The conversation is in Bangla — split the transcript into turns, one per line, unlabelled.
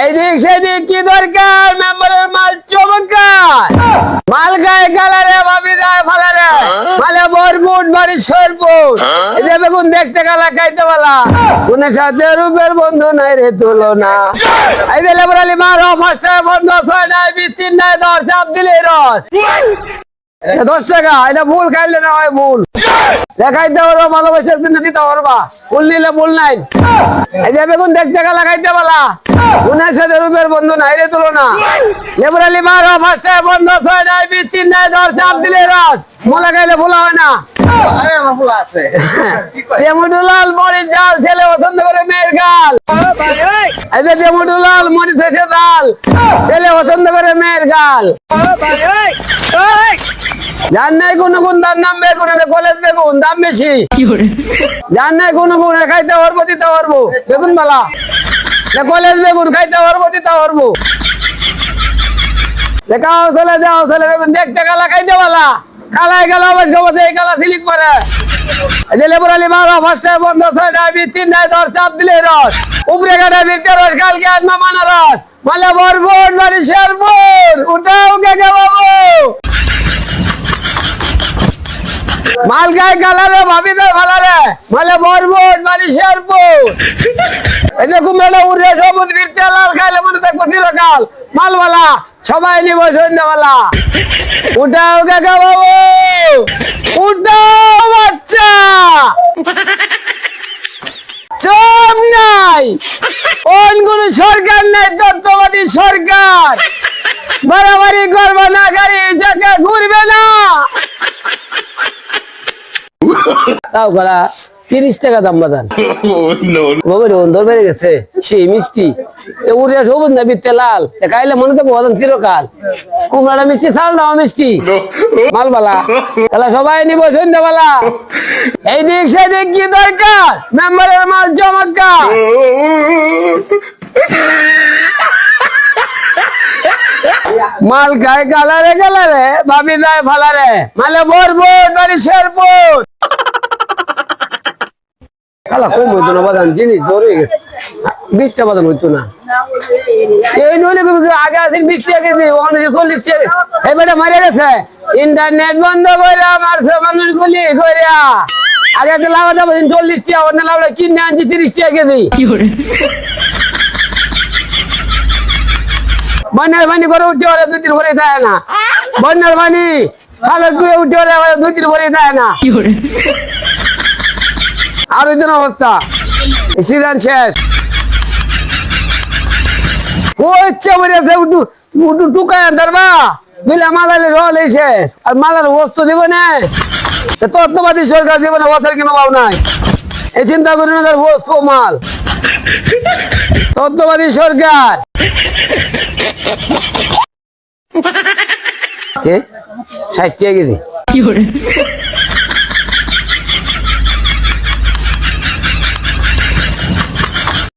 এইদিক সেদিক কি দরকার মেম্বারের মাল চমৎকার মাল গায়ে গালারে ভাবি যায় ফালারে মালে বরবুট বাড়ি সরবুট এই যে বেগুন দেখতে গালা খাইতে বলা কোনের সাথে রূপের বন্ধু নাই রে তুলনা এই যে লেবরালি মারো ফার্স্টে বন্ধ 6টায় 20 3টায় 10 চাপ দিলে রস 10 টাকা এটা ভুল খাইলে না হয় ভুল দেখাইতে পারবো ভালোবাসার জন্য দিতে পারবা ভুল নিলে ভুল নাই এই যে বেগুন দেখতে গালা খাইতে বলা কোনের সাথে রূপের বন্ধু নাই রে তুলনা লেবরালি মারো ফার্স্টে বন্ধ 6টায় 20 3টায় 10 চাপ দিলে রস মোলা খাইলে ভুল হয় না
আরে আমার ভুল আছে
টেমুটুলাল মরিচ জাল ছেলে পছন্দ করে মেয়ের গাল এই যে টেমুটুলাল মরিচ হয়েছে ডাল ছেলে পছন্দ করে মেয়ের গাল জান নাই কোনো গুণ দাম নাম বেগুন কলেজ বেগুন দাম বেশি জান নাই কোনো গুণ খাইতে পারবো দিতে পারবো বেগুন বালা কলেজ বেগুন খাইতে পারবো দিতে পারবো দেখাও ছেলে যাও ছেলে বেগুন দেখতে গালা খাইতে পালা খালায় গেল অবশ্য এই গালা সিলিক করে এই যে লেবরালি মারো ফার্স্টে বন্ধ 6টায় 20 3টায় 10 চাপ দিলে রস উপরে কাটায় বিকতে রস কালকে আর না মানা রস মালে বরবুট বাড়ি শেরপুর উঠাও কে বাবু মাল গায়ে গালারে ভাবি দেয় ভালারে মালে বরবুট বাড়ি শেরপুর এই যে কুমড়াটা উড়ে সবুজ ফিরতে লাল খাইলে মনে থাকবো চিরকাল মালওয়ালা সবাই নিব সন্ধ্যাবেলা উঠাও কাকা বাবু উঠাও বাচ্চা চোখ নাই কোন সরকার নাই তত্ত্ববাদী সরকার বাড়াবাড়ি করবে না গাড়ি জায়গা ঘুরবে না তাও গলা 30 টাকা দাম বাদান বাবা রে অন্ধর বেড়ে গেছে সেই মিষ্টি উড়ে সবুজ না বিতে লাল খাইলে মনে থাকবো বাদান চিরকাল কুমড়াটা মিষ্টি ছাল দাও মিষ্টি মালবালা তাহলে সবাই নিব সন্ধ্যাবেলা এই দিক সেদিক কি দরকার মেম্বারের মাল চমৎকার মাল খায় গালারে গালারে ভাবি যায় ফালারে মালে বরবুট বাড়ি শেরপুর কালা কম হইতো না বাদান জিনিস ধরে গেছে 20টা বাদান হইতো না এই নইলে আগে আসেন 20 টাকা কেজি ওখানে 40 টাকা এই বেটা মারা গেছে ইন্টারনেট বন্ধ করে মারছে মানুষ গুলি করে আগে তো লাউটা 40 টাকা অন্য লাউটা কিনে আনছি 30 টাকা কেজি বন্যার পানি করে উঠতে পারে 2 দিন ভরে যায় না বন্যার পানি খালের টুয়ে উঠতে পারে 2 দিন ভরে যায় না আর ওই দিন অবস্থা সিজন শেষ ও ইচ্ছা বলেছে উঠু উঠু টুকায় ধরবা বিলে মালালে রল শেষ আর মালার বস্তু দিব না তত্ত্ববাদী সরকার দিব না বছর কেন পাও নাই এই চিন্তা করি না তার বস্তু মাল তত্ত্ববাদী সরকার কে 60 টাকা কেজি